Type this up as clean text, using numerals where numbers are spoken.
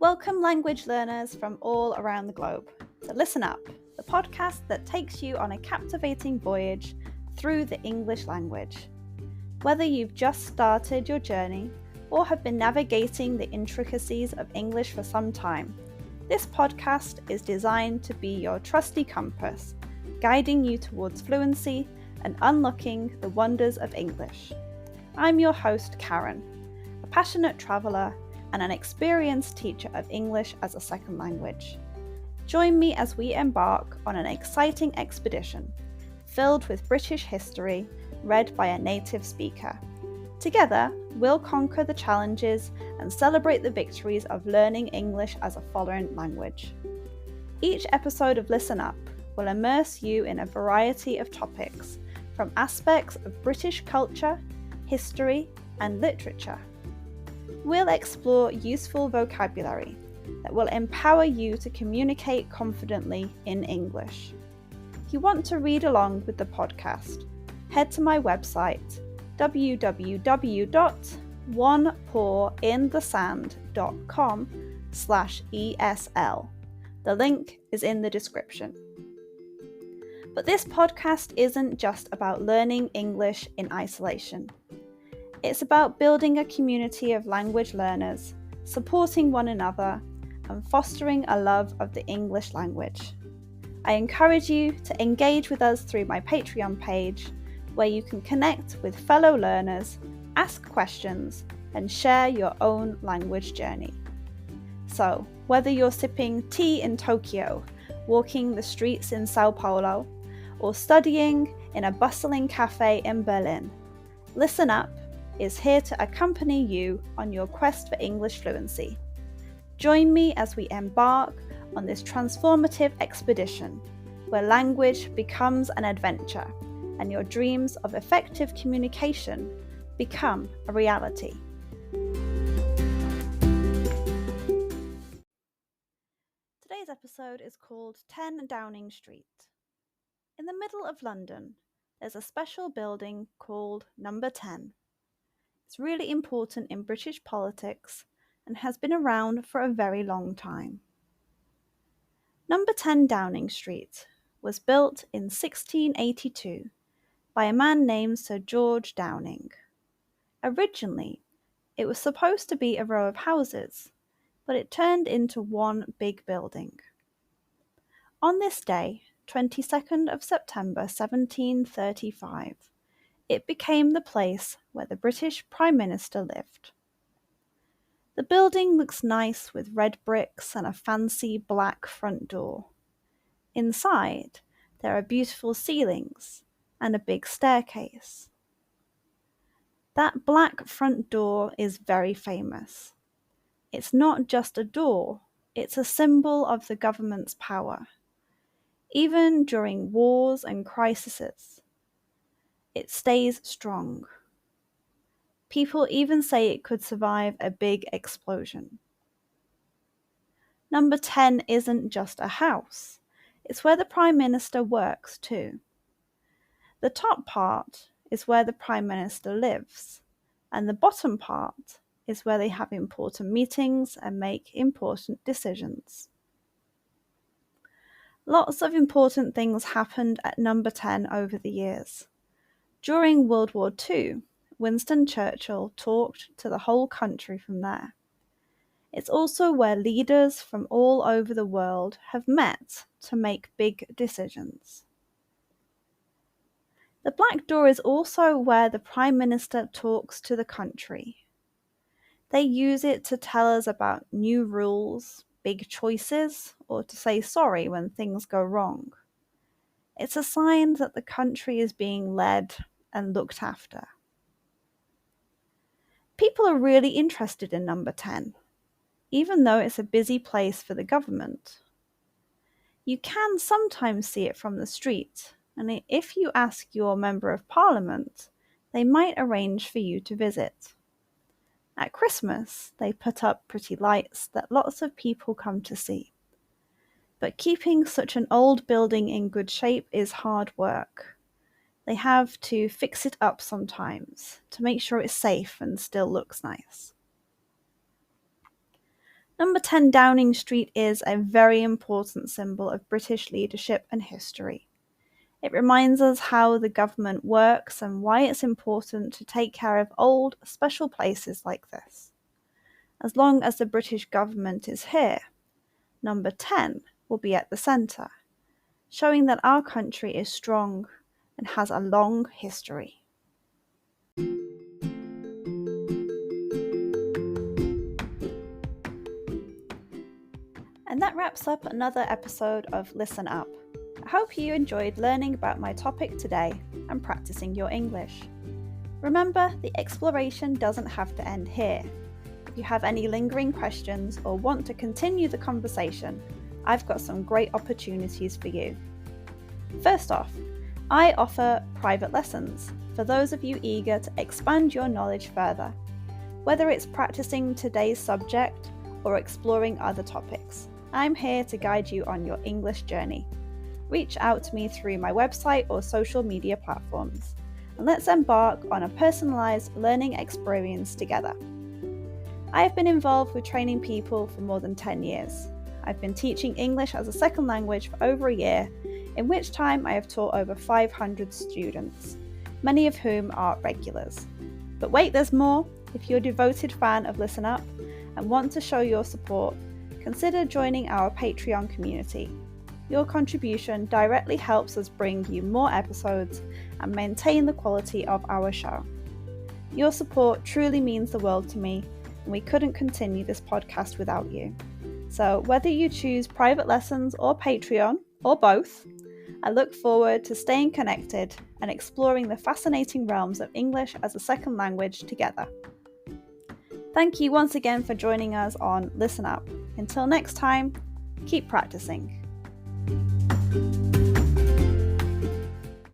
Welcome, language learners from all around the globe, to Listen Up, the podcast that takes you on a captivating voyage through the English language. Whether you've just started your journey or have been navigating the intricacies of English for some time, this podcast is designed to be your trusty compass, guiding you towards fluency and unlocking the wonders of English. I'm your host, Karen, a passionate traveller and an experienced teacher of English as a second language. Join me as we embark on an exciting expedition filled with British history read by a native speaker. Together, we'll conquer the challenges and celebrate the victories of learning English as a foreign language. Each episode of Listen Up will immerse you in a variety of topics, from aspects of British culture, history, and literature. We'll explore useful vocabulary that will empower you to communicate confidently in English. If you want to read along with the podcast, head to my website www.onepawinthesand.com/ESL. The link is in the description. But this podcast isn't just about learning English in isolation. It's about building a community of language learners, supporting one another, and fostering a love of the English language. I encourage you to engage with us through my Patreon page, where you can connect with fellow learners, ask questions, and share your own language journey. So, whether you're sipping tea in Tokyo, walking the streets in Sao Paulo, or studying in a bustling cafe in Berlin, Listen Up is here to accompany you on your quest for English fluency. Join me as we embark on this transformative expedition, where language becomes an adventure and your dreams of effective communication become a reality. Today's episode is called 10 Downing Street. In the middle of London, there's a special building called Number 10. It's really important in British politics and has been around for a very long time. Number 10 Downing Street was built in 1682 by a man named Sir George Downing. Originally, it was supposed to be a row of houses, but it turned into one big building. On this day, 22nd of September 1735, it became the place where the British Prime Minister lived. The building looks nice with red bricks and a fancy black front door. Inside, there are beautiful ceilings and a big staircase. That black front door is very famous. It's not just a door, it's a symbol of the government's power. Even during wars and crises, it stays strong. People even say it could survive a big explosion. Number 10 isn't just a house, it's where the Prime Minister works too. The top part is where the Prime Minister lives, and the bottom part is where they have important meetings and make important decisions. Lots of important things happened at Number 10 over the years. During World War II, Winston Churchill talked to the whole country from there. It's also where leaders from all over the world have met to make big decisions. The Black Door is also where the Prime Minister talks to the country. They use it to tell us about new rules, big choices, or to say sorry when things go wrong. It's a sign that the country is being led and looked after. People are really interested in Number 10, even though it's a busy place for the government. You can sometimes see it from the street, and if you ask your Member of Parliament, they might arrange for you to visit. At Christmas, they put up pretty lights that lots of people come to see. But keeping such an old building in good shape is hard work. They have to fix it up sometimes to make sure it's safe and still looks nice. Number 10 Downing Street is a very important symbol of British leadership and history. It reminds us how the government works and why it's important to take care of old, special places like this. As long as the British government is here, number 10 will be at the centre, showing that our country is strong and has a long history. And that wraps up another episode of Listen Up. I hope you enjoyed learning about my topic today and practicing your English. Remember, the exploration doesn't have to end here. If you have any lingering questions or want to continue the conversation, I've got some great opportunities for you. First off, I offer private lessons for those of you eager to expand your knowledge further, whether it's practicing today's subject or exploring other topics. I'm here to guide you on your English journey. Reach out to me through my website or social media platforms, and let's embark on a personalised learning experience together. I have been involved with training people for more than 10 years. I've been teaching English as a second language for over a year, in which time I have taught over 500 students, many of whom are regulars. But wait, there's more. If you're a devoted fan of Listen Up and want to show your support, consider joining our Patreon community. Your contribution directly helps us bring you more episodes and maintain the quality of our show. Your support truly means the world to me, and we couldn't continue this podcast without you. So whether you choose private lessons or Patreon, or both, I look forward to staying connected and exploring the fascinating realms of English as a second language together. Thank you once again for joining us on Listen Up. Until next time, keep practicing.